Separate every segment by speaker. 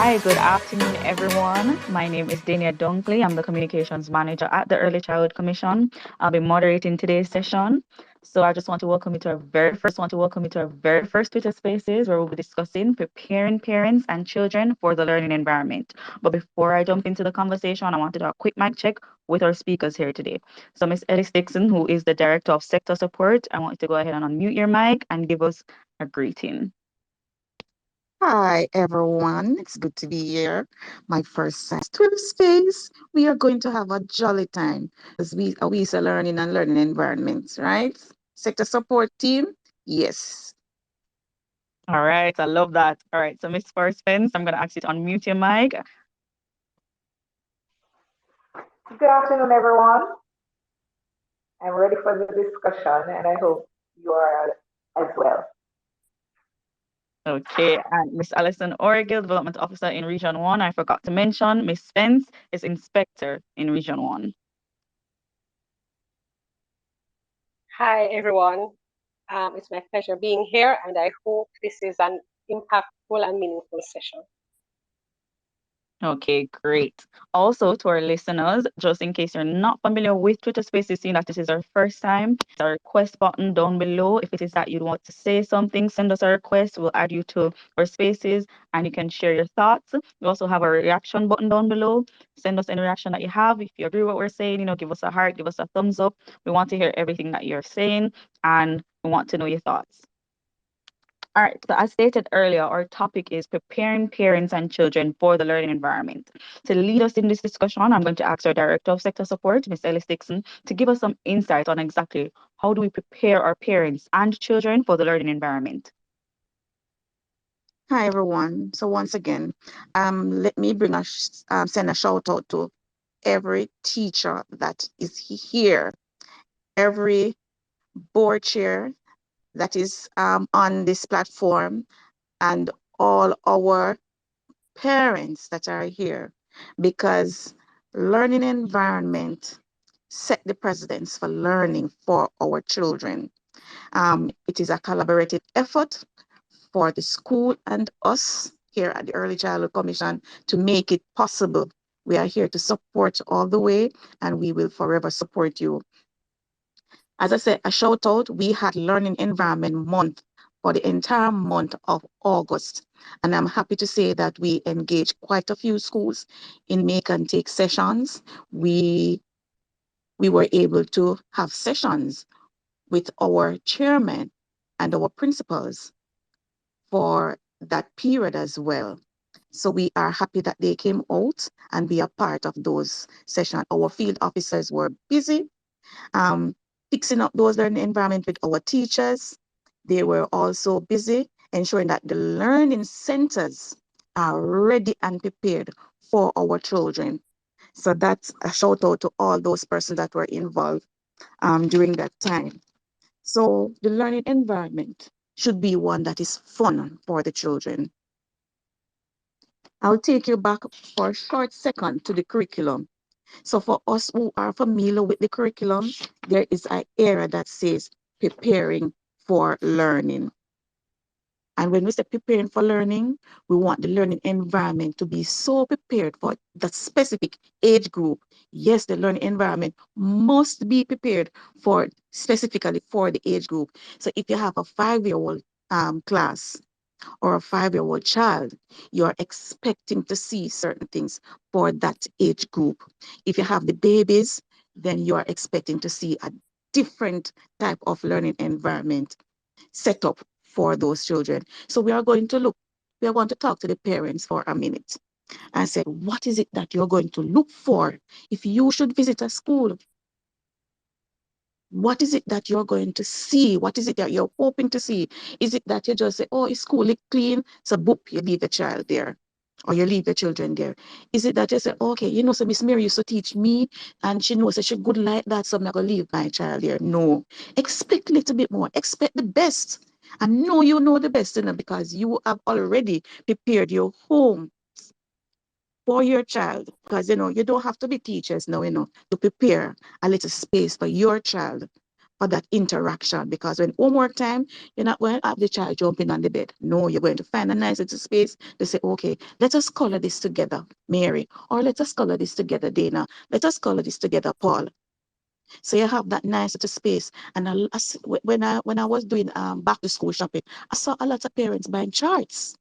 Speaker 1: Hi, good afternoon, everyone. My name is Dania Dunkley. I'm the Communications Manager at the Early Childhood Commission. I'll be moderating today's session. So I just want to welcome you to our very first Twitter Spaces where we'll be discussing preparing parents and children for the learning environment. But before I jump into the conversation, I want to do a quick mic check with our speakers here today. So Miss Ellis Dixon, who is the Director of Sector Support, I want you to go ahead and unmute your mic and give us a greeting.
Speaker 2: Hi, everyone. It's good to be here. My first Twitter space. We are going to have a jolly time as we are learning and learning environments, right? Sector support team. Yes.
Speaker 1: All right, I love that. All right, so Miss Forrest Spence, I'm going to ask you to unmute your mic.
Speaker 3: Good afternoon, everyone. I'm ready for the discussion, and I hope you are as well.
Speaker 1: Okay, and Miss Alison Orgill, Development Officer in Region 1. I forgot to mention Miss Spence is Inspector in Region 1.
Speaker 4: Hi, everyone. It's my pleasure being here, and I hope this is an impactful and meaningful session.
Speaker 1: Okay, great. Also, to our listeners, just in case you're not familiar with Twitter Spaces, seeing that this is our first time, it's our request button down below. If it is that you want to say something, send us a request. We'll add you to our spaces and you can share your thoughts. We also have a reaction button down below. Send us any reaction that you have. If you agree with what we're saying, give us a heart, give us a thumbs up. We want to hear everything that you're saying and we want to know your thoughts. All right, so as stated earlier, our topic is preparing parents and children for the learning environment. To lead us in this discussion, I'm going to ask our Director of Sector Support, Ms. Ellis Dixon, to give us some insight on exactly how do we prepare our parents and children for the learning environment.
Speaker 2: Hi, everyone. So once again, let me send a shout out to every teacher that is here, every board chair that is on this platform, and all our parents that are here, because learning environment set the precedence for learning for our children. It is a collaborative effort for the school and us here at the Early Childhood Commission to make it possible. We are here to support all the way, and we will forever support you. As I said, a shout out, we had Learning Environment Month for the entire month of August. And I'm happy to say that we engaged quite a few schools in make and take sessions. We were able to have sessions with our chairman and our principals for that period as well. So we are happy that they came out and be a part of those sessions. Our field officers were busy fixing up those learning environment with our teachers. They were also busy ensuring that the learning centers are ready and prepared for our children. So that's a shout out to all those persons that were involved during that time. So the learning environment should be one that is fun for the children. I'll take you back for a short second to the curriculum. So for us who are familiar with the curriculum, there is an area that says preparing for learning. And when we say preparing for learning, we want the learning environment to be so prepared for the specific age group. Yes, the learning environment must be prepared for specifically for the age group. So if you have a 5-year-old class or a 5-year-old child, you're expecting to see certain things for that age group. If you have the babies, then you are expecting to see a different type of learning environment set up for those children. So we are going to talk to the parents for a minute and say, what is it that you're going to look for if you should visit a school? What is it that you're going to see? What is it that you're hoping to see? Is it that you just say, oh, it's cool, it's clean, so boop, you leave the child there, or you leave the children there? Is it that you say, okay, so Miss Mary used to teach me, and she knows that she's good like that, so I'm not going to leave my child there? No. Expect a little bit more. Expect the best. And know you know the best, because you have already prepared your home for your child, because you don't have to be teachers now, to prepare a little space for your child for that interaction, because when homework time, you're not going to have the child jumping on the bed. No, you're going to find a nice little space to say, okay, let us color this together, Mary, or let us color this together, Dana. Let us color this together, Paul. So you have that nice little space. And when I was doing back to school shopping, I saw a lot of parents buying charts.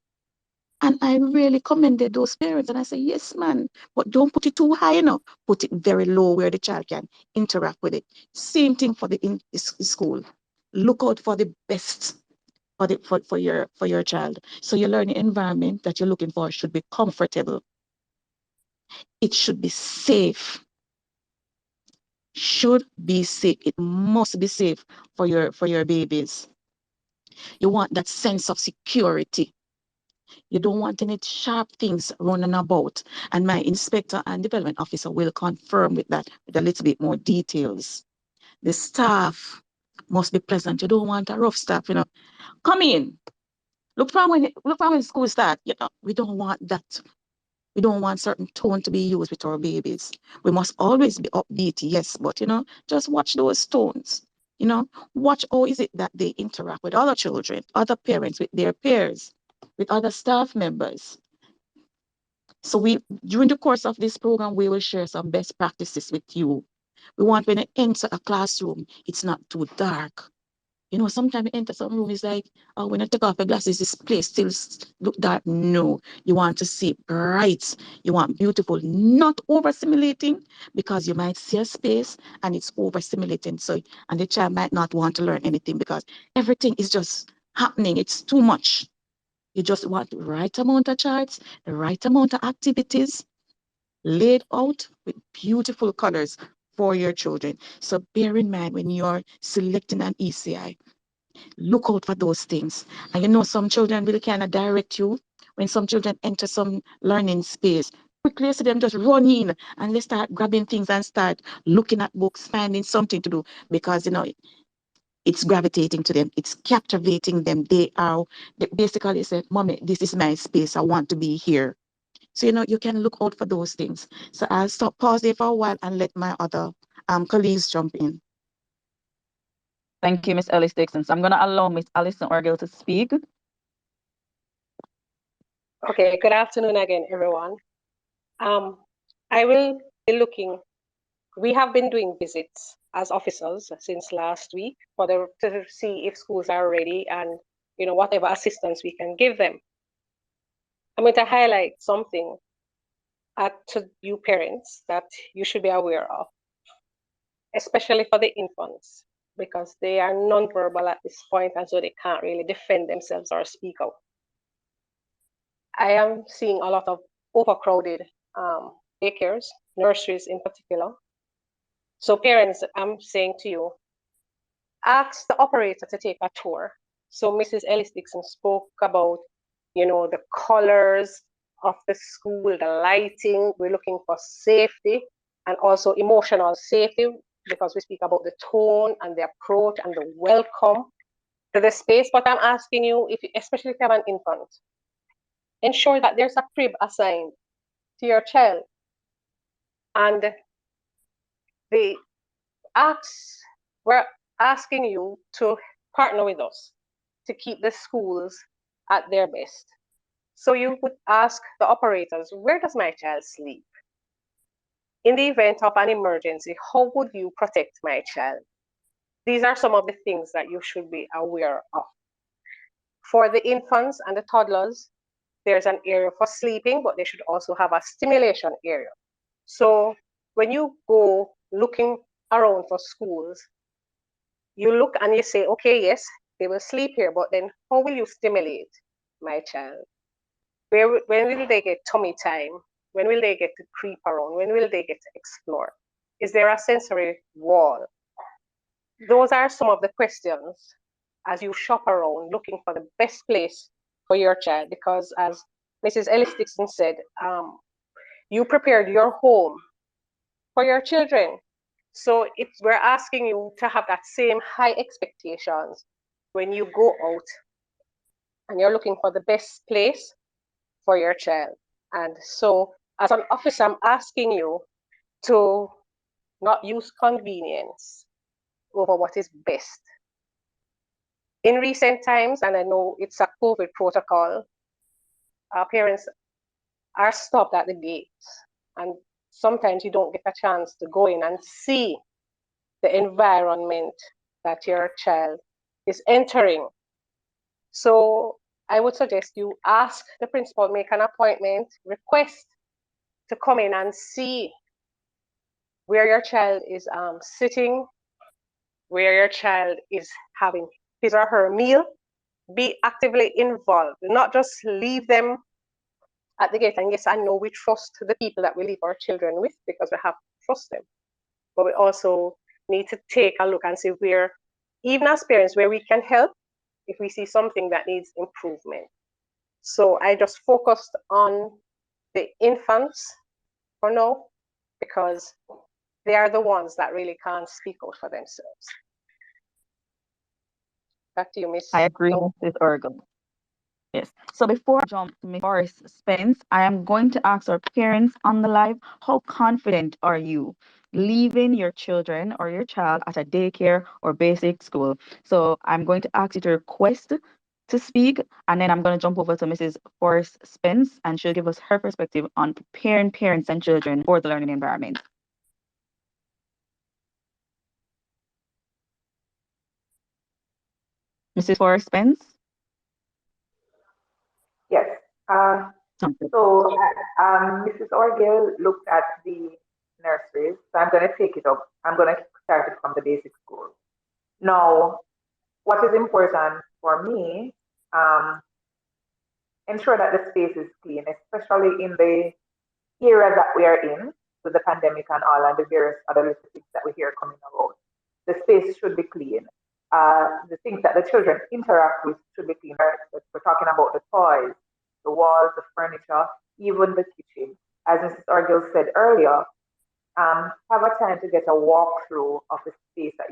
Speaker 2: And I really commended those parents. And I said, yes, man, but don't put it too high enough. Put it very low where the child can interact with it. Same thing for the school. Look out for the best for your child. So your learning environment that you're looking for should be comfortable. It should be safe. Should be safe. It must be safe for your babies. You want that sense of security. You don't want any sharp things running about. And my inspector and development officer will confirm with that with a little bit more details. The staff must be pleasant. You don't want a rough staff, Come in. Look from when school start. We don't want that. We don't want certain tone to be used with our babies. We must always be upbeat, yes, but just watch those tones. Watch how is it that they interact with other children, other parents, with their peers, with other staff members. So during the course of this program, we will share some best practices with you. We want when you enter a classroom, it's not too dark. Sometimes you enter some room, it's like, oh, when you take off your glasses, this place still look dark. No, you want to see bright. You want beautiful, not overstimulating, because you might see a space and it's overstimulating. And the child might not want to learn anything because everything is just happening. It's too much. You just want the right amount of charts, the right amount of activities laid out with beautiful colors for your children. So bear in mind when you're selecting an ECI, look out for those things. And some children really kind of direct you when some children enter some learning space. Quickly you see them just run in and they start grabbing things and start looking at books, finding something to do because it's gravitating to them, it's captivating them. They basically say, Mommy, this is my space. I want to be here. So you can look out for those things. So I'll pause there for a while and let my other colleagues jump in.
Speaker 1: Thank you, Miss Ellis Dixon. So I'm going to allow Miss Alison Orgill to speak.
Speaker 4: Okay, good afternoon again, everyone. I will be looking. We have been doing visits as officers since last week to see if schools are ready and whatever assistance we can give them. I'm going to highlight something to you parents that you should be aware of, especially for the infants, because they are nonverbal at this point, and so they can't really defend themselves or speak out. I am seeing a lot of overcrowded daycares, nurseries in particular. So parents, I'm saying to you, ask the operator to take a tour. So Mrs. Ellis Dixon spoke about, the colors of the school, the lighting. We're looking for safety and also emotional safety, because we speak about the tone and the approach and the welcome to the space. But I'm asking you, especially if you have an infant, ensure that there's a crib assigned to your child. And we're asking you to partner with us to keep the schools at their best. So you would ask the operators, where does my child sleep? In the event of an emergency, how would you protect my child? These are some of the things that you should be aware of. For the infants and the toddlers, there's an area for sleeping, but they should also have a stimulation area. So when you go looking around for schools, you look and you say, okay, yes, they will sleep here, but then how will you stimulate my child? When will they get tummy time? When will they get to creep around? When will they get to explore? Is there a sensory wall? Those are some of the questions as you shop around looking for the best place for your child, because as Mrs. Ellis Dixon said, you prepared your home for your children. So we're asking you to have that same high expectations when you go out and you're looking for the best place for your child. And so as an officer, I'm asking you to not use convenience, over what is best. In recent times, and I know it's a COVID protocol, our parents are stopped at the gates, and sometimes you don't get a chance to go in and see the environment that your child is entering. So I would suggest you ask the principal, make an appointment, request to come in and see where your child is sitting, where your child is having his or her meal. Be actively involved, not just leave them at the gate. And yes, I know we trust the people that we leave our children with because we have to trust them. But we also need to take a look and see where, even as parents, where we can help if we see something that needs improvement. So I just focused on the infants for now because they are the ones that really can't speak out for themselves. Back to you, Miss.
Speaker 1: I agree,
Speaker 4: No.
Speaker 1: Mrs. Urgel. Yes. So before I jump to Ms. Forrest Spence, I am going to ask our parents on the live, how confident are you leaving your children or your child at a daycare or basic school? So I'm going to ask you to request to speak, and then I'm going to jump over to Mrs. Forrest Spence, and she'll give us her perspective on preparing parents and children for the learning environment. Mrs. Forrest Spence?
Speaker 3: Yes. So Mrs. Orgel looked at the nurseries. So I'm going to take it up. I'm going to start it from the basic school. Now, what is important for me, ensure that the space is clean, especially in the era that we are in with the pandemic and all and the various other little things that we hear coming about. The space should be clean. The things that the children interact with should be clean. We're talking about the toys, the walls, the furniture, even the kitchen. As Mrs. Orgel said earlier, have a time to get a walkthrough of the space that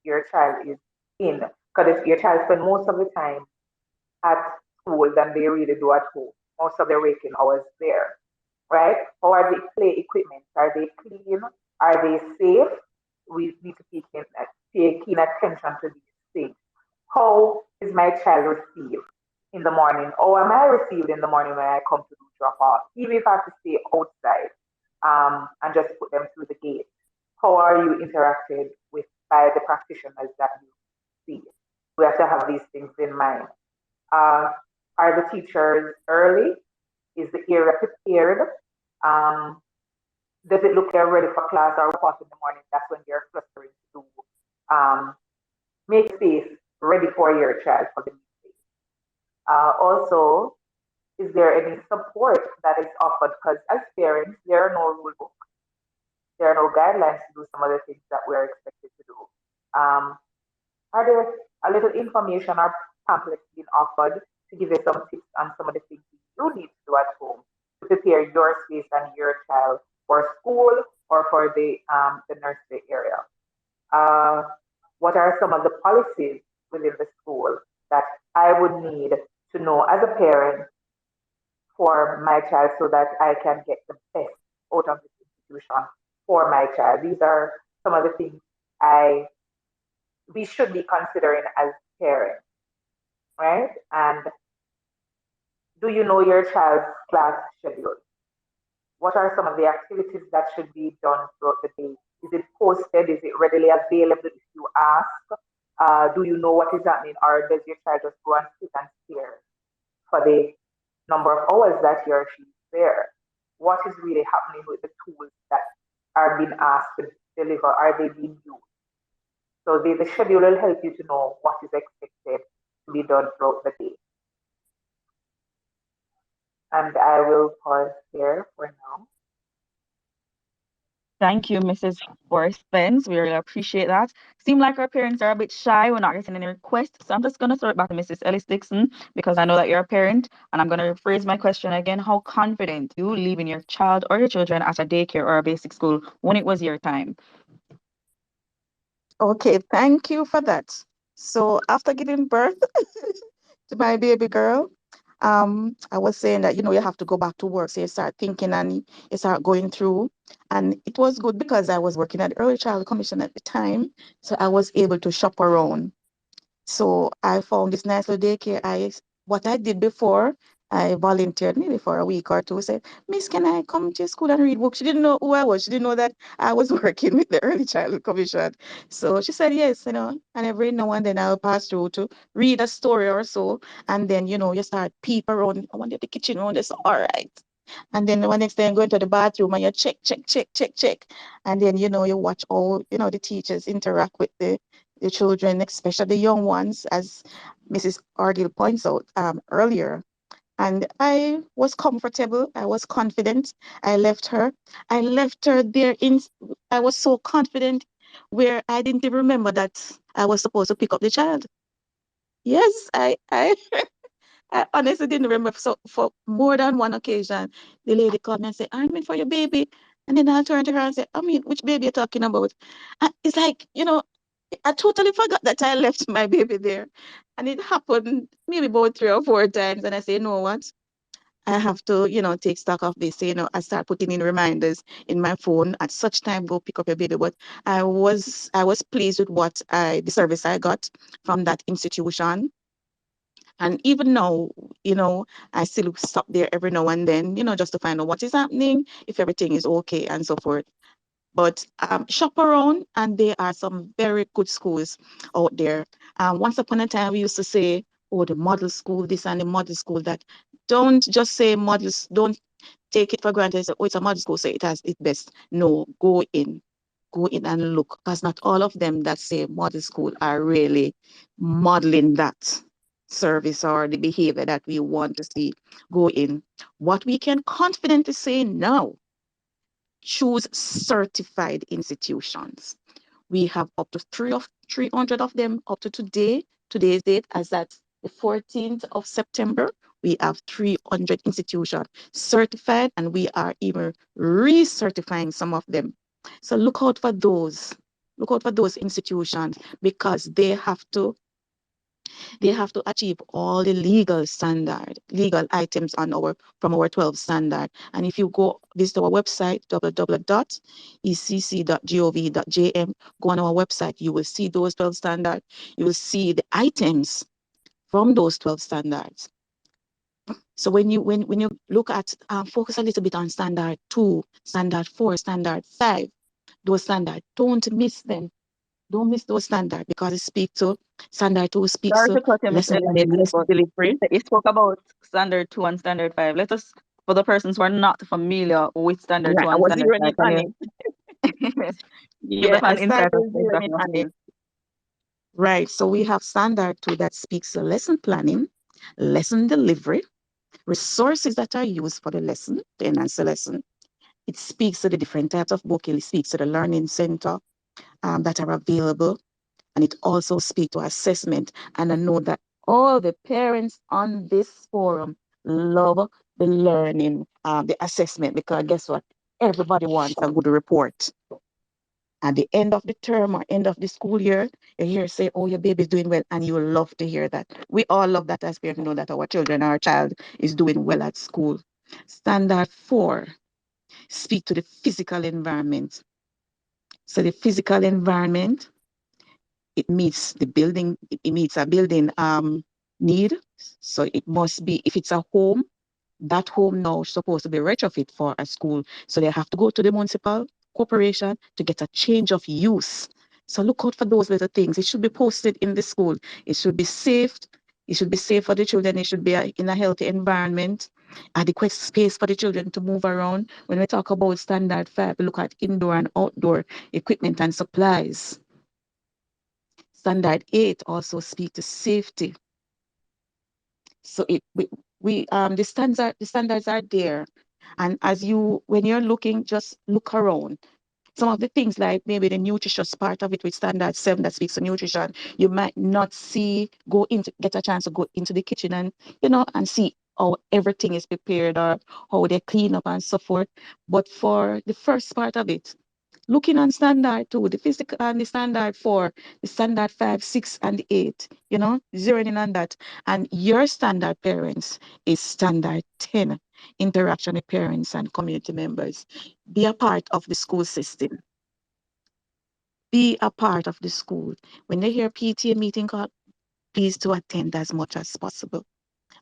Speaker 3: your child is in. Because if your child spends most of the time at school than they really do at home, most of their waking hours there, right? How are the play equipment? Are they clean? Are they safe? We need to pay keen attention to these things. How is my child received in the morning? How am I received in the morning when I come to do drop off? Even if I have to stay outside and just put them through the gate. How are you interacted with by the practitioners that you see? We have to have these things in mind. Are the teachers early? Is the area prepared? Does it look they're ready for class or what in the morning? That's when they're clustering to make space ready for your child for the meeting. Also, is there any support that is offered? Because as parents, there are no rule books. There are no guidelines to do some of the things that we're expected to do. Are there a little information or pamphlets being offered to give you some tips on some of the things you need to do at home to prepare your space and your child for school or for the nursery area? What are some of the policies within the school that I would need to know as a parent for my child so that I can get the best out of this institution for my child? These are some of the things we should be considering as parents, right? And do you know your child's class schedule? What are some of the activities that should be done throughout the day? Is it posted? Is it readily available if you ask? Do you know what is happening, or does your child just go and sit and stare for the number of hours that he or she is there? What is really happening with the tools that are being asked to deliver? Are they being used? So the schedule will help you to know what is expected to be done throughout the day. And I will pause here for now.
Speaker 1: Thank you, Mrs. Forrest Spence. We really appreciate that. Seem like our parents are a bit shy. We're not getting any requests. So I'm just going to throw it back to Mrs. Ellis Dixon because I know that you're a parent. And I'm going to rephrase my question again. How confident you leaving your child or your children at a daycare or a basic school when it was your time?
Speaker 2: Okay, thank you for that. So after giving birth to my baby girl, I was saying that, you have to go back to work. So you start thinking and you start going through. And it was good because I was working at the Early Child Commission at the time. So I was able to shop around. So I found this nice little daycare. What I did before, I volunteered maybe for a week or two. Said, Miss, can I come to your school and read books? She didn't know who I was. She didn't know that I was working with the Early Childhood Commission. So she said yes, and every now and then I'll pass through to read a story or so. And then, you start peep around. I wonder the kitchen around this. All right. And then the next day you go into the bathroom and you check, check, check, check, check. And then, you watch all, the teachers interact with the children, especially the young ones, as Mrs. Argyle points out earlier. And I was comfortable. I was confident. I left her. I left her there I was so confident where I didn't even remember that I was supposed to pick up the child. Yes, I honestly didn't remember. So for more than one occasion, the lady called me and said, I'm in for your baby. And then I turned to her and said, I mean, which baby are you talking about? And it's like, I totally forgot that I left my baby there. And it happened maybe about 3 or 4 times. And I say, you know what? I have to, take stock of this. So, I start putting in reminders in my phone at such time, go pick up your baby. But I was pleased with the service I got from that institution. And even now, I still stop there every now and then, just to find out what is happening, if everything is okay and so forth. But shop around, and there are some very good schools out there. Once upon a time, we used to say, oh, the model school, this and the model school that. Don't just say models, don't take it for granted. Say, oh, it's a model school, so it has its best. No, go in and look, because not all of them that say model school are really modeling that service or the behavior that we want to see. Go in. What we can confidently say now, choose certified institutions. We have up to 300 of them up to today. Today's date, as at the 14th of September, we have 300 institutions certified, and we are even recertifying some of them. So look out for those. Look out for those institutions, because they have to achieve all the legal items from our 12 standard. And if you go visit our website, www.ecc.gov.jm, go on our website, you will see those 12 standards. You will see the items from those 12 standards. So when you look at focus a little bit on standard 2, standard 4, standard 5, those standards, don't miss them. Don't miss those standards, because standard 2 speaks
Speaker 1: Sorry
Speaker 2: to
Speaker 1: to cut you, Mr.
Speaker 2: lesson planning,
Speaker 1: Elizabeth,
Speaker 2: lesson
Speaker 1: but
Speaker 2: delivery.
Speaker 1: you spoke about standard 2 and standard 5. Let us, for the persons who are not familiar with standard 2
Speaker 2: Right, I
Speaker 1: and
Speaker 2: was
Speaker 1: standard
Speaker 2: zeroing
Speaker 1: 5,
Speaker 2: in
Speaker 1: can
Speaker 2: on
Speaker 1: you
Speaker 2: it.
Speaker 1: give us
Speaker 2: Yeah, I
Speaker 1: an insight
Speaker 2: started
Speaker 1: of
Speaker 2: zeroing
Speaker 1: exactly
Speaker 2: in
Speaker 1: what
Speaker 2: on
Speaker 1: it
Speaker 2: it.
Speaker 1: is?
Speaker 2: Right, so we have standard 2 that speaks to lesson planning, lesson delivery, resources that are used for the lesson to enhance the lesson. It speaks to the different types of book. It speaks to the learning center that are available, and it also speaks to assessment. And I know that all the parents on this forum love the learning, the assessment, because guess what? Everybody wants a good report. At the end of the term or end of the school year, you hear say, oh, your baby's doing well, and you will love to hear that. We all love that as parents, know that our children, our child is doing well at school. Standard 4, speak to the physical environment. So the physical environment, it meets the building, it meets a building need. So it must be, if it's a home, that home now is supposed to be retrofit for a school. So they have to go to the municipal corporation to get a change of use. So look out for those little things. It should be posted in the school. It should be safe. It should be safe for the children. It should be in a healthy environment. Adequate space for the children to move around. When we talk about standard 5, we look at indoor and outdoor equipment and supplies. Standard 8 also speak to safety. So the standards are there. And when you're looking, just look around. Some of the things like maybe the nutritious part of it with standard 7 that speaks to nutrition, you might not get a chance to go into the kitchen and see how everything is prepared or how they clean up and so forth. But for the first part of it, looking on standard 2, the physical and the standard 4, the standard 5, 6, and 8, zeroing in on that. And your standard parents is standard 10, interaction with parents and community members. Be a part of the school system. Be a part of the school. When they hear PTA meeting call, please to attend as much as possible.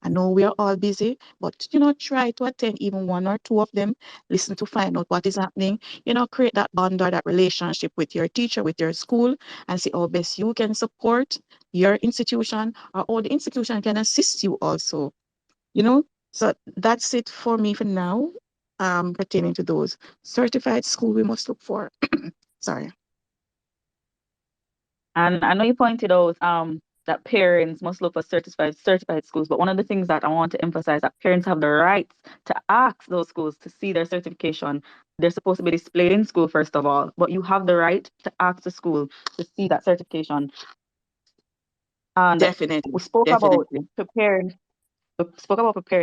Speaker 2: I know we are all busy, but try to attend even one or two of them, listen to find out what is happening, create that bond or that relationship with your teacher, with your school, and see how best you can support your institution or how the institution can assist you also. So that's it for me for now, pertaining to those certified school we must look for. Sorry.
Speaker 1: And I know you pointed out that parents must look for certified schools, but one of the things that I want to emphasize that parents have the right to ask those schools to see their certification. They're supposed to be displayed in school first of all, but you have the right to ask the school to see that certification. And
Speaker 2: Definitely,
Speaker 1: we spoke about
Speaker 2: definitely.
Speaker 1: preparing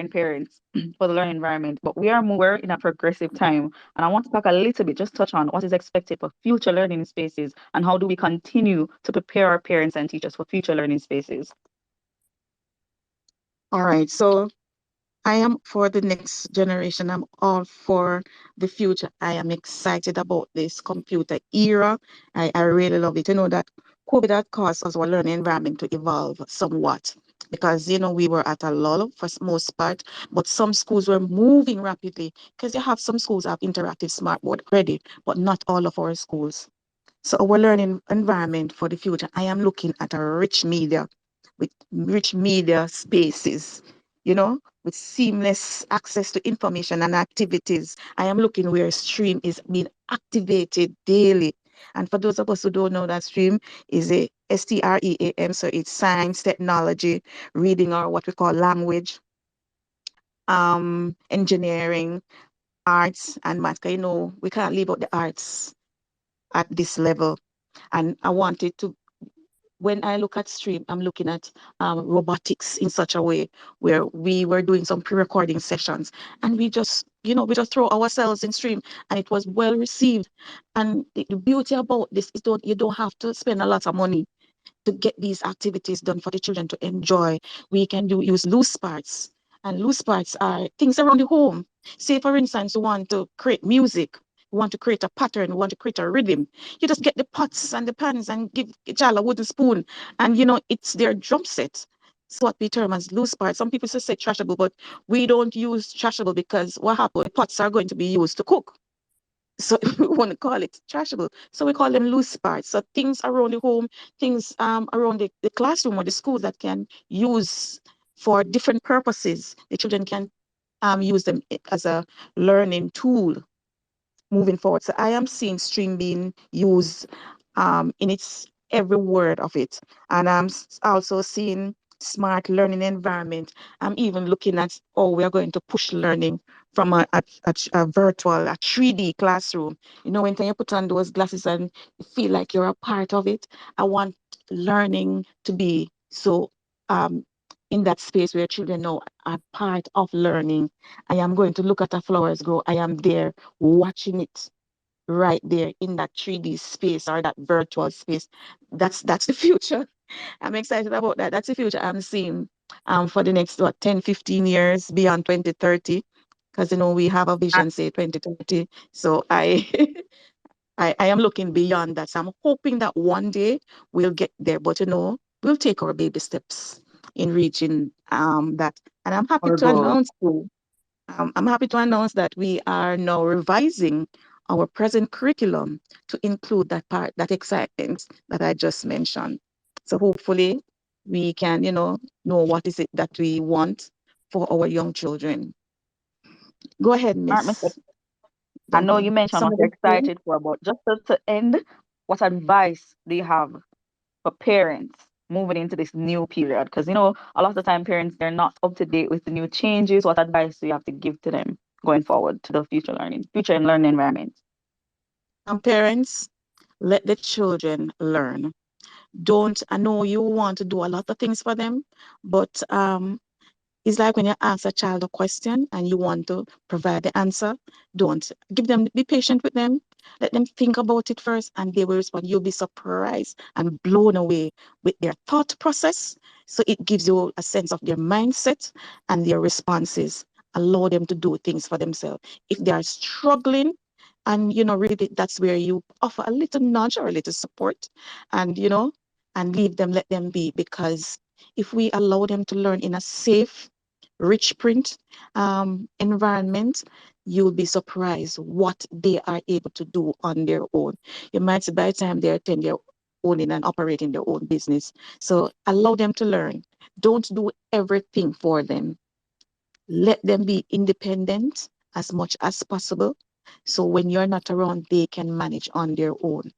Speaker 1: parents for the learning environment, but we're in a progressive time. And I want to talk a little bit, just touch on what is expected for future learning spaces and how do we continue to prepare our parents and teachers for future learning spaces.
Speaker 2: All right. So I am for the next generation. I'm all for the future. I am excited about this computer era. I really love it. That COVID had caused us our learning environment to evolve somewhat because, we were at a lull for most part, but some schools were moving rapidly because you have some schools have interactive smart board ready, but not all of our schools. So our learning environment for the future, I am looking at a rich media with rich media spaces, with seamless access to information and activities. I am looking where Stream is being activated daily. And for those of us who don't know, that Stream is a STREAM, so it's science, technology, reading, or what we call language, engineering, arts, and math. 'Cause, we can't leave out the arts at this level. And I wanted to, when I look at Stream, I'm looking at robotics in such a way where we were doing some pre-recording sessions and we just throw ourselves in Stream and it was well received. And the beauty about this is you don't have to spend a lot of money to get these activities done for the children to enjoy. We can use loose parts. And loose parts are things around the home. Say, for instance, you want to create music, you want to create a pattern, you want to create a rhythm. You just get the pots and the pans and give a child a wooden spoon. And, it's their drum set. It's what we term as loose parts. Some people say trashable, but we don't use trashable because what happened? The pots are going to be used to cook. So we want to call it trashable. So we call them loose parts. So things around the home, things around the classroom or the school that can use for different purposes. The children can use them as a learning tool moving forward. So I am seeing Stream being used in its every word of it. And I'm also seeing smart learning environment. I'm even looking at, we are going to push learning from a virtual, a 3D classroom. When you put on those glasses and you feel like you're a part of it, I want learning to be so in that space where children know are part of learning. I am going to look at the flowers grow. I am there watching it right there in that 3D space or that virtual space. That's the future. I'm excited about that. That's the future I'm seeing for the next 10, 15 years beyond 2030. Because we have a vision, say 2030. So I I am looking beyond that. So I'm hoping that one day we'll get there. But we'll take our baby steps in reaching that. And I'm happy
Speaker 1: Our
Speaker 2: to
Speaker 1: goal.
Speaker 2: announce I'm happy to announce that we are now revising our present curriculum to include that part, that excitement that I just mentioned. So hopefully we can, know what is it that we want for our young children. Go ahead,
Speaker 1: All right, Mr.
Speaker 2: Miss
Speaker 1: I know
Speaker 2: Duncan.
Speaker 1: you mentioned what you're
Speaker 2: Somebody say?
Speaker 1: excited for, but just to end, what advice do you have for parents moving into this new period? Because a lot of the time parents they're not up to date with the new changes. What advice do you have to give to them going forward to the future and learning environment?
Speaker 2: Parents, let the children learn. I know you want to do a lot of things for them, but it's like when you ask a child a question and you want to provide the answer, don't. Be patient with them. Let them think about it first and they will respond. You'll be surprised and blown away with their thought process. So it gives you a sense of their mindset and their responses. Allow them to do things for themselves. If they are struggling, and really that's where you offer a little nudge or a little support, and and leave them, let them be, because if we allow them to learn in a safe, rich print environment, you'll be surprised what they are able to do on their own. You might say by the time they're 10, they're owning and operating their own business. So allow them to learn. Don't do everything for them. Let them be independent as much as possible. So when you're not around, they can manage on their own.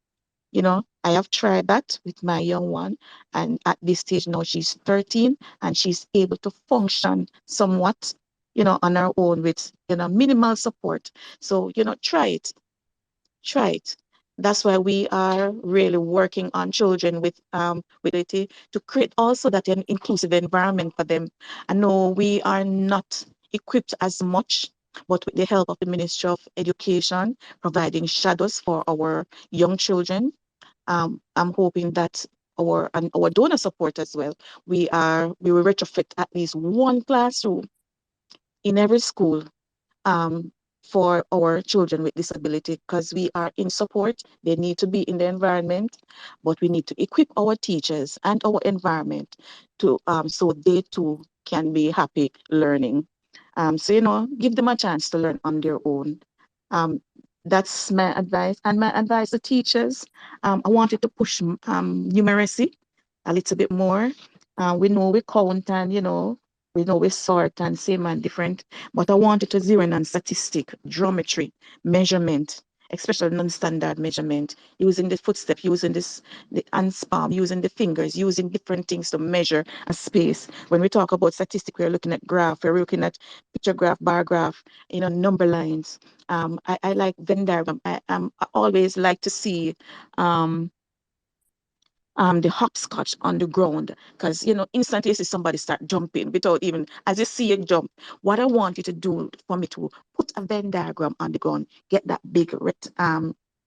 Speaker 2: I have tried that with my young one, and at this stage now she's 13 and she's able to function somewhat, on her own with, minimal support. So, try it. That's why we are really working on children with ability to create also that an inclusive environment for them. I know we are not equipped as much, but with the help of the Ministry of Education, providing shadows for our young children, I'm hoping that our donor support as well, we will retrofit at least one classroom in every school um, for our children with disability, because we are in support. They need to be in the environment, but we need to equip our teachers and our environment to so they too can be happy learning. So give them a chance to learn on their own. Um, that's my advice. And my advice to teachers, I wanted to push numeracy a little bit more. We know we count and we know we sort and same and different, but I wanted to zero in on statistic, geometry, measurement, especially non-standard measurement, using the footstep, using the hand's palm, using the fingers, using different things to measure a space. When we talk about statistic, we're looking at graph, we're looking at picture graph, bar graph, number lines. I like Venn diagram. I always like to see the hopscotch on the ground, because instantly you see somebody start jumping without even, as you see it jump. What I want you to do for me to put a Venn diagram on the ground, get that big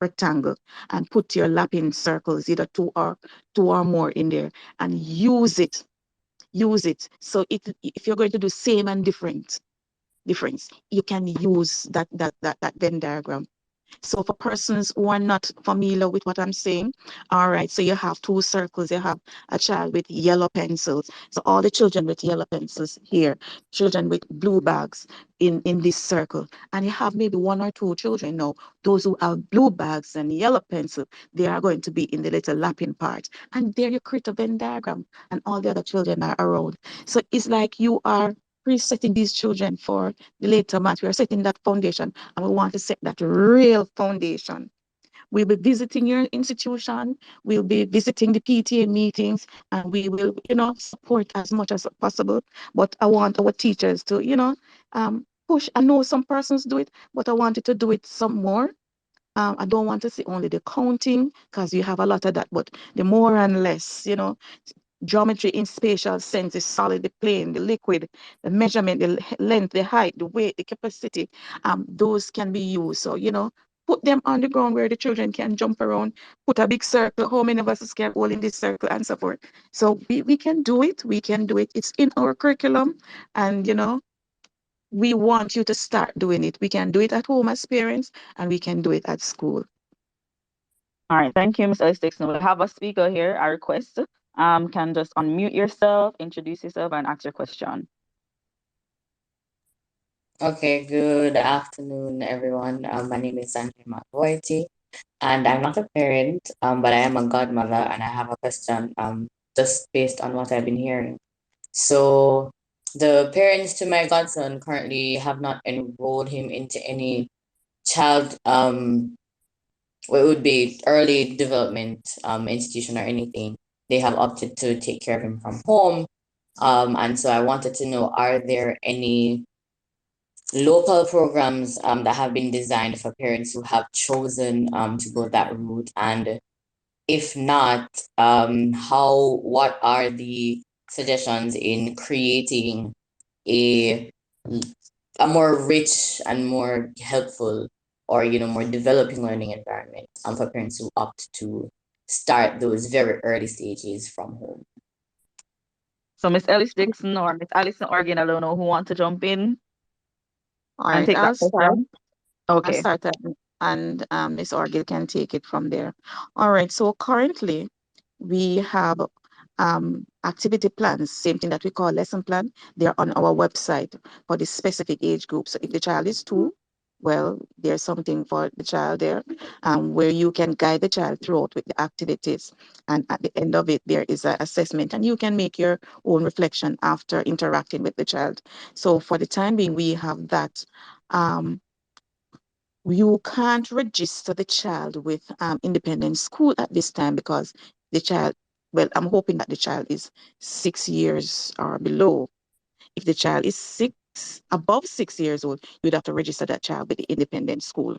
Speaker 2: rectangle, and put your lapping circles, either two or more in there, and use it. So if you're going to do same and difference, you can use that Venn diagram. So for persons who are not familiar with what I'm saying, all right, so you have two circles. You have a child with yellow pencils. So all the children with yellow pencils here, children with blue bags in this circle. And you have maybe one or two children now. Those who have blue bags and yellow pencil, they are going to be in the little lapping part. And there you create a Venn diagram and all the other children are around. So it's like you are resetting these children for the later math. We are setting that foundation, and we want to set that real foundation. We'll be visiting your institution, we'll be visiting the PTA meetings, and we will, support as much as possible. But I want our teachers to, push. I know some persons do it, but I wanted to do it some more. I don't want to see only the counting, because you have a lot of that, but the more and less, geometry in spatial sense, the solid, the plane, the liquid, the measurement, the length, the height, the weight, the capacity, those can be used. So, put them on the ground where the children can jump around, put a big circle, how many of us can hold in this circle, and so forth. So we can do it. We can do it. It's in our curriculum. And, we want you to start doing it. We can do it at home as parents, and we can do it at school.
Speaker 1: All right, thank you, Ms. Ellis. Now we have a speaker here, a request. Can just unmute yourself, introduce yourself, and ask your question.
Speaker 5: Okay, good afternoon, everyone. My name is Sanjay Mavoiti, and I'm not a parent, but I am a godmother, and I have a question, just based on what I've been hearing. So, the parents to my godson currently have not enrolled him into any child, what would be early development institution or anything. They have opted to take care of him from home. And so I wanted to know, are there any local programs that have been designed for parents who have chosen to go that route? And if not, what are the suggestions in creating a a more rich and more helpful or more developing learning environment for parents who opt to start those very early stages from home.
Speaker 1: So Miss Ellis Dixon or Miss Alison Organ, I don't know who want to jump in
Speaker 2: All
Speaker 1: and
Speaker 2: right,
Speaker 1: take that question.
Speaker 2: I'll
Speaker 1: Okay.
Speaker 2: start that, and Miss Orgil can take it from there. All right, so currently we have activity plans, same thing that we call lesson plan. They're on our website for the specific age group. So if the child is 2, well, there's something for the child there where you can guide the child throughout with the activities. And at the end of it, there is an assessment, and you can make your own reflection after interacting with the child. So for the time being, we have that. You can't register the child with independent school at this time because the child, well, I'm hoping that the child is 6 years or below. If the child is above 6 years old, you'd have to register that child with the independent school.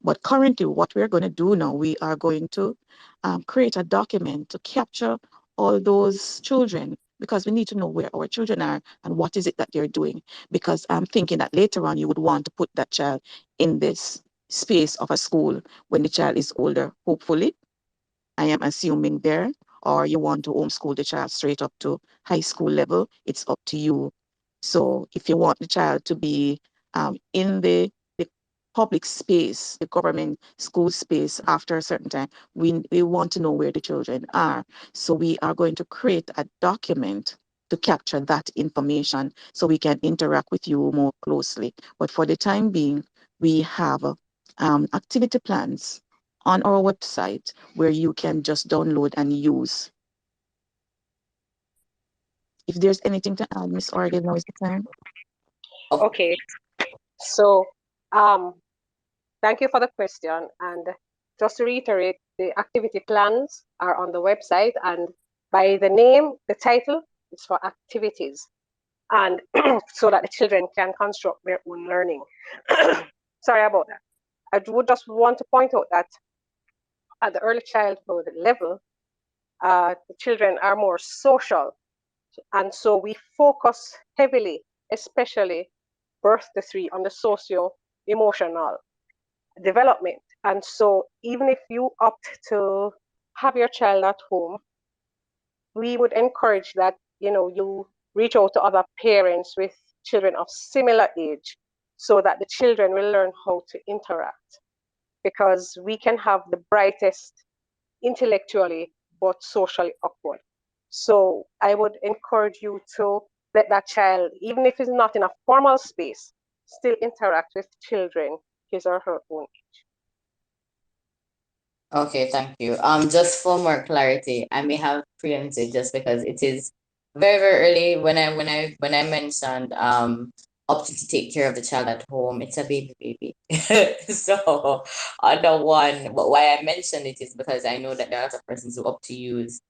Speaker 2: But currently, what we're going to do now, we are going to create a document to capture all those children because we need to know where our children are and what is it that they're doing. Because I'm thinking that later on, you would want to put that child in this space of a school when the child is older, hopefully. I am assuming there, or you want to homeschool the child straight up to high school level, it's up to you. So if you want the child to be in the public space, the government school space after a certain time, we want to know where the children are. So we are going to create a document to capture that information so we can interact with you more closely. But for the time being, we have activity plans on our website where you can just download and use. If there's anything to add, Miss Organ, now is the time.
Speaker 4: Okay, so thank you for the question. And just to reiterate, the activity plans are on the website, and by the name, the title is for activities, and so that the children can construct their own learning. Sorry about that. I would just want to point out that at the early childhood level, the children are more social. And so we focus heavily, especially birth to 3, on the socio-emotional development. And so even if you opt to have your child at home, we would encourage that, you reach out to other parents with children of similar age so that the children will learn how to interact. Because we can have the brightest intellectually but socially awkward. So I would encourage you to let that child, even if it's not in a formal space, still interact with children his or her own age.
Speaker 5: Okay, thank you. Just for more clarity, I may have preempted just because it is very, very early when I mentioned opting to take care of the child at home. It's a baby. So other one, but why I mentioned it is because I know that there are a lot of persons who opt to use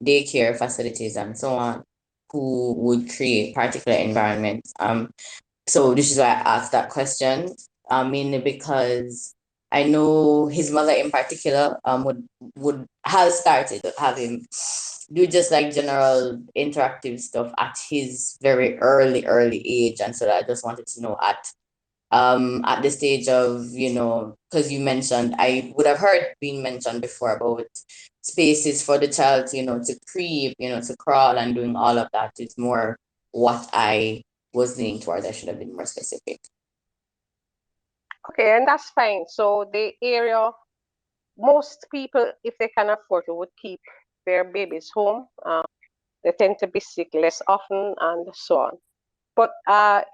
Speaker 5: daycare facilities and so on who would create particular environments. So this is why I asked that question. Mainly because I know his mother in particular would has started having do just like general interactive stuff at his very early age, and so I just wanted to know at the stage of because you mentioned I would have heard being mentioned before about spaces for the child to creep to crawl and doing all of that is more what I was leaning towards. I should have been more specific.
Speaker 4: Okay, and that's fine. So the area, most people, if they can afford to, would keep their babies home. They tend to be sick less often and so on. But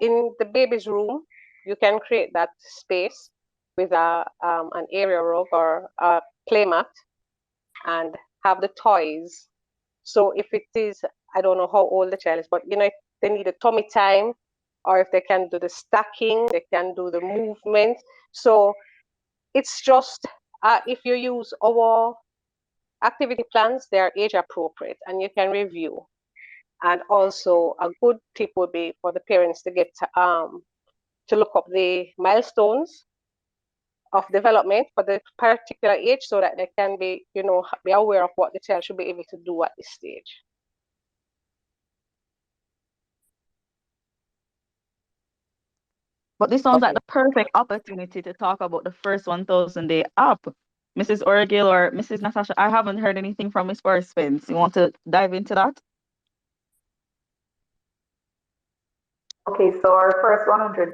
Speaker 4: in the baby's room, you can create that space with an area rug or a play mat and have the toys. So if it is, I don't know how old the child is, but if they need a tummy time, or if they can do the stacking, they can do the movement. So it's just if you use our activity plans, they are age appropriate and you can review. And also a good tip would be for the parents to get to look up the milestones of development for the particular age so that they can be aware of what the child should be able to do at this stage.
Speaker 1: But this sounds like
Speaker 4: Okay.
Speaker 1: the perfect opportunity to talk about the first 1,000 day app. Mrs. Orgil or Mrs. Natasha, I haven't heard anything from Miss Forrest Spence. You want to dive into that?
Speaker 3: Okay, so our first 100,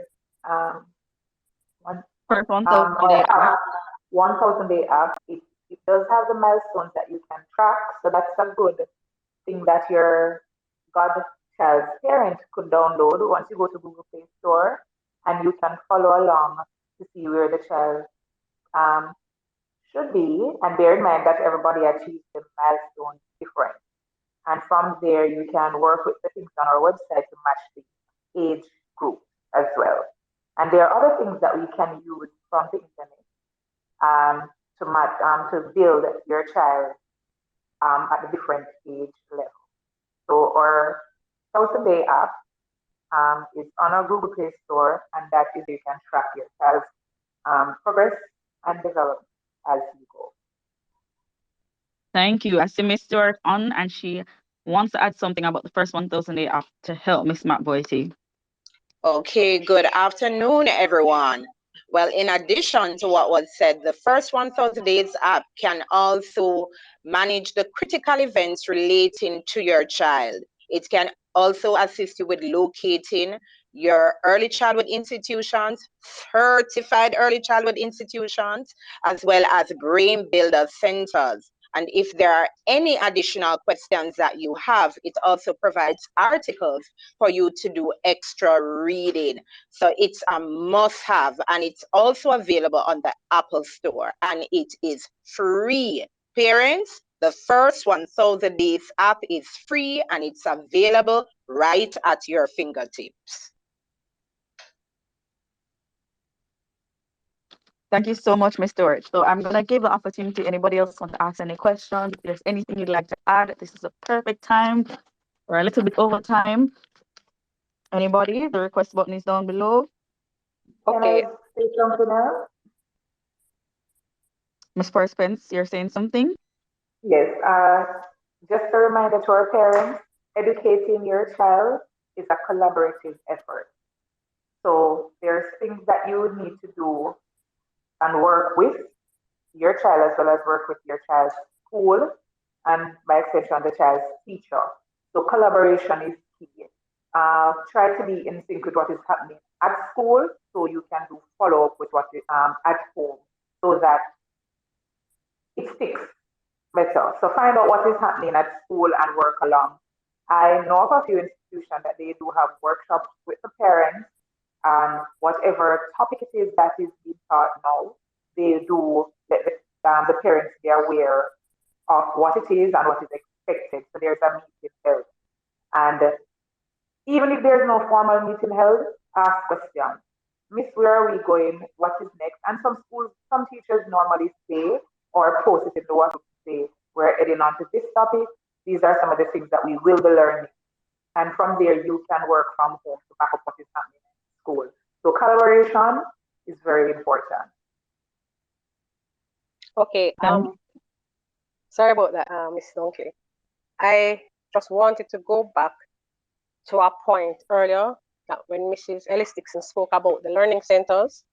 Speaker 3: one,
Speaker 1: First 1,000 day app.
Speaker 3: app, 1000 day app, it does have the milestones that you can track. So that's a good thing that your godchild's parent could download once you go to Google Play Store, and you can follow along to see where the child um, should be. And bear in mind that everybody achieves the milestone different. And from there, you can work with the things on our website to match the age group as well. And there are other things that we can use from the internet to build your child at a different age level. So our 1000 day app is on our Google Play Store, and that is where you can track your child's progress and development as you go.
Speaker 1: Thank you. I see Miss Stewart on, and she wants to add something about the first 1,000 day app to help Miss Matt Boite.
Speaker 6: Okay, good afternoon, everyone. Well, in addition to what was said, the first 1000 Days app can also manage the critical events relating to your child. It can also assist you with locating your early childhood institutions, certified early childhood institutions, as well as brain builder centers. And if there are any additional questions that you have, it also provides articles for you to do extra reading. So it's a must have, and it's also available on the Apple Store, and it is free. Parents, the first 1000 Days app is free, and it's available right at your fingertips.
Speaker 1: Thank you so much, Ms. Stewart. So I'm going to give the opportunity to anybody else want to ask any questions. If there's anything you'd like to add, this is a perfect time or a little bit over time. Anybody? The request button is down below.
Speaker 4: Okay.
Speaker 3: Can I say something else?
Speaker 1: Ms. Forrest Spence, you're saying something?
Speaker 3: Yes. Just a reminder to our parents, educating your child is a collaborative effort. So there's things that you would need to do and work with your child as well as work with your child's school and by extension the child's teacher. So collaboration is key. Try to be in sync with what is happening at school so you can do follow up with what is at home so that it sticks better. So find out what is happening at school and work along. I know of a few institutions that they do have workshops with the parents and whatever topic it is that is being taught now, they do let the parents be aware of what it is and what is expected. So there's a meeting held. And even if there's no formal meeting held, ask questions. Miss, where are we going? What is next? And some schools, some teachers normally say or post it in the WhatsApp say, we're heading on to this topic. These are some of the things that we will be learning. And from there, you can work from home to back up what is happening in school. So collaboration is very important.
Speaker 4: Okay. Sorry about that, Ms. Dunkley. I just wanted to go back to a point earlier that when Mrs. Ellis Dixon spoke about the learning centers,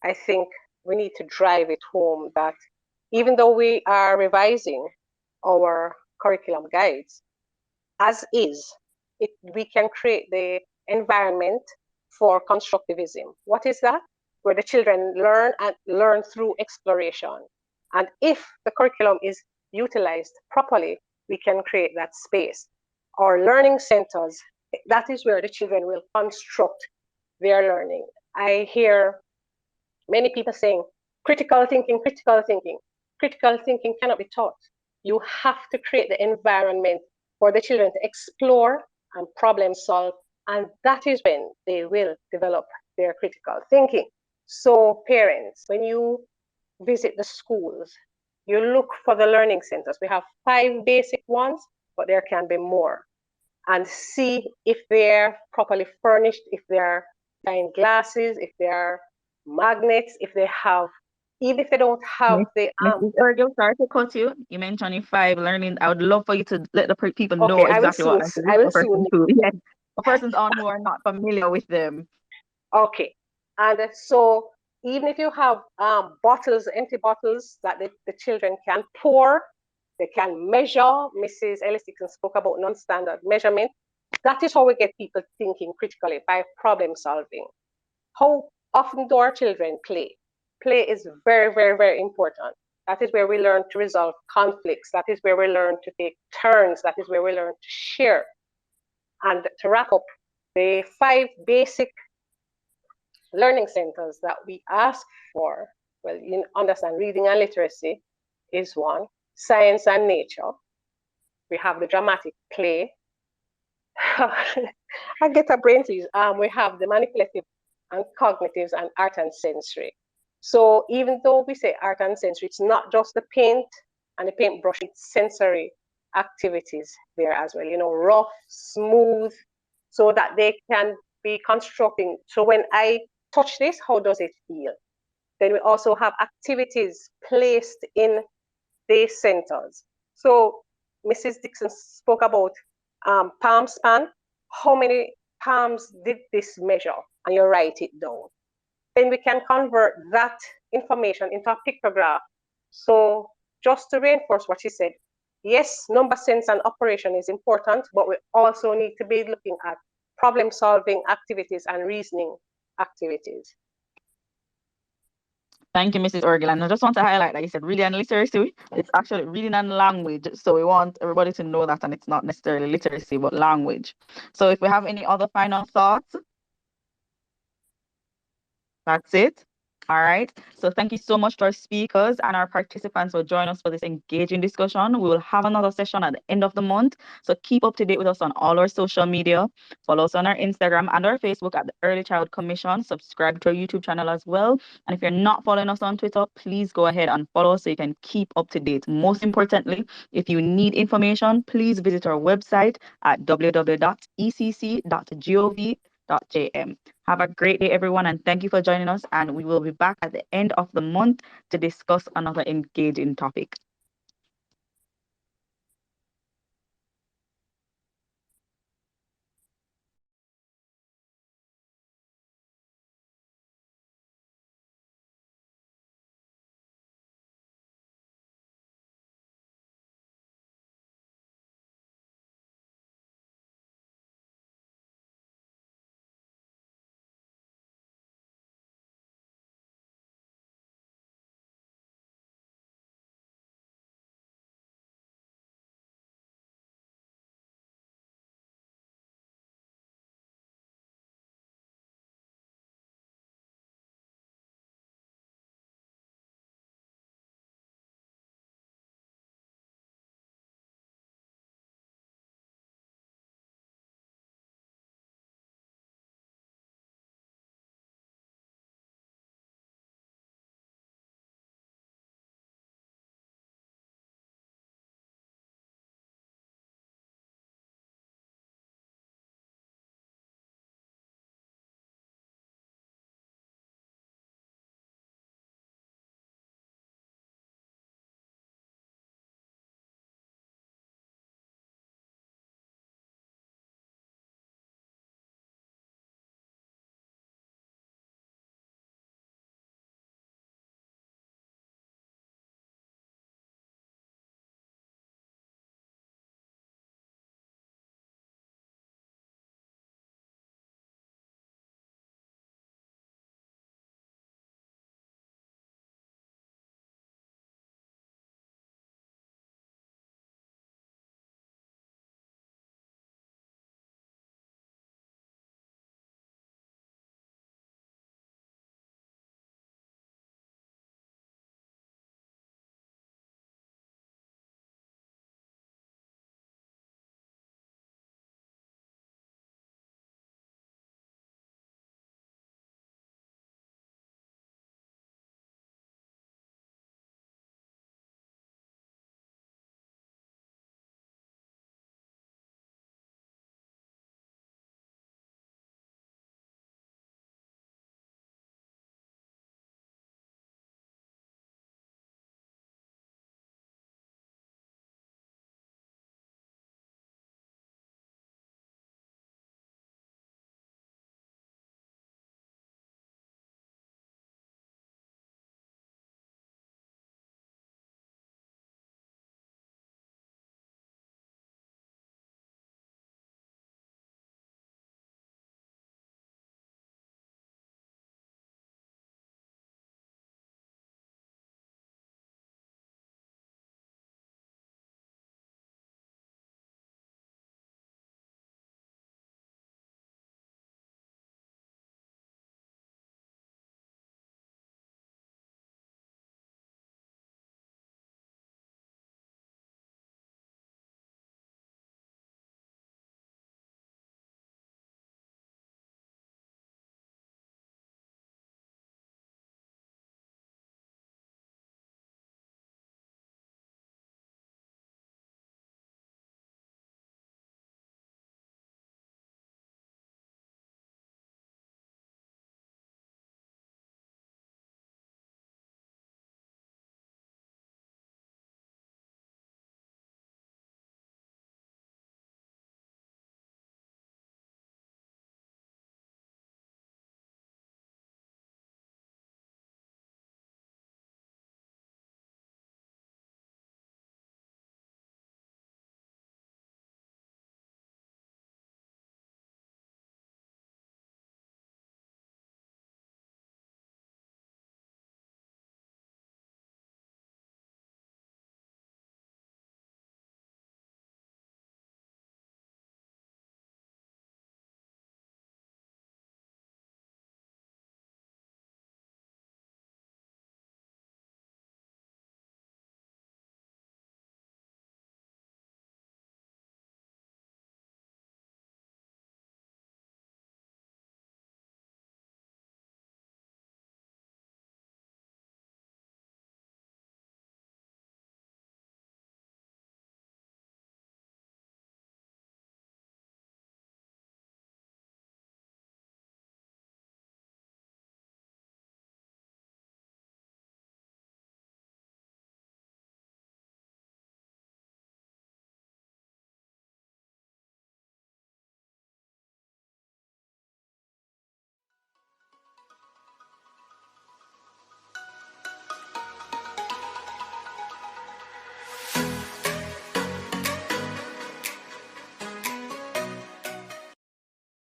Speaker 4: I think we need to drive it home that even though we are revising our curriculum guides, as is, we can create the environment for constructivism. What is that? Where the children learn through exploration. And if the curriculum is utilized properly, we can create that space. Our learning centers, that is where the children will construct their learning. I hear many people saying, critical thinking, critical thinking. Critical thinking cannot be taught. You have to create the environment for the children to explore and problem solve, and that is when they will develop their critical thinking. So parents, when you visit the schools, you look for the learning centers. We have 5 basic ones, but there can be more. And see if they're properly furnished, if they're behind glasses, if they're magnets, if they have, even if they don't have the
Speaker 1: Sorry to cut you. You mentioned 5 learning. I would love for you to let the people know
Speaker 4: okay,
Speaker 1: exactly what
Speaker 4: I will soon.
Speaker 1: Yeah. A person's on who are not familiar with them.
Speaker 4: Okay. And so even if you have bottles, empty bottles that the children can pour, they can measure. Mrs. Ellis Dixon spoke about non-standard measurement. That is how we get people thinking critically, by problem solving. How often do our children play? Play is very, very, very important. That is where we learn to resolve conflicts. That is where we learn to take turns. That is where we learn to share. And to wrap up, the 5 basic learning centers that we ask for, well, you understand, reading and literacy is one, science and nature. We have the dramatic play. I get a brain tease. We have the manipulative and cognitives and art and sensory. So even though we say art and sensory, it's not just the paint and the paintbrush, it's sensory activities there as well, you know, rough, smooth, so that they can be constructing. So when I touch this, how does it feel? Then we also have activities placed in these centers. So Mrs. Dixon spoke about palm span. How many palms did this measure? And you write it down. Then we can convert that information into a pictograph. So just to reinforce what she said, yes, number sense and operation is important, but we also need to be looking at problem solving activities and reasoning activities.
Speaker 1: Thank you, Mrs. Orgel. And I just want to highlight that you said reading and literacy. It's actually reading and language. So we want everybody to know that, and it's not necessarily literacy, but language. So if we have any other final thoughts, that's it. All right. So thank you so much to our speakers and our participants for joining us for this engaging discussion. We will have another session at the end of the month. So keep up to date with us on all our social media. Follow us on our Instagram and our Facebook at the Early Child Commission. Subscribe to our YouTube channel as well. And if you're not following us on Twitter, please go ahead and follow us so you can keep up to date. Most importantly, if you need information, please visit our website at www.ecc.gov.jm. Have a great day, everyone, and thank you for joining us. And we will be back at the end of the month to discuss another engaging topic.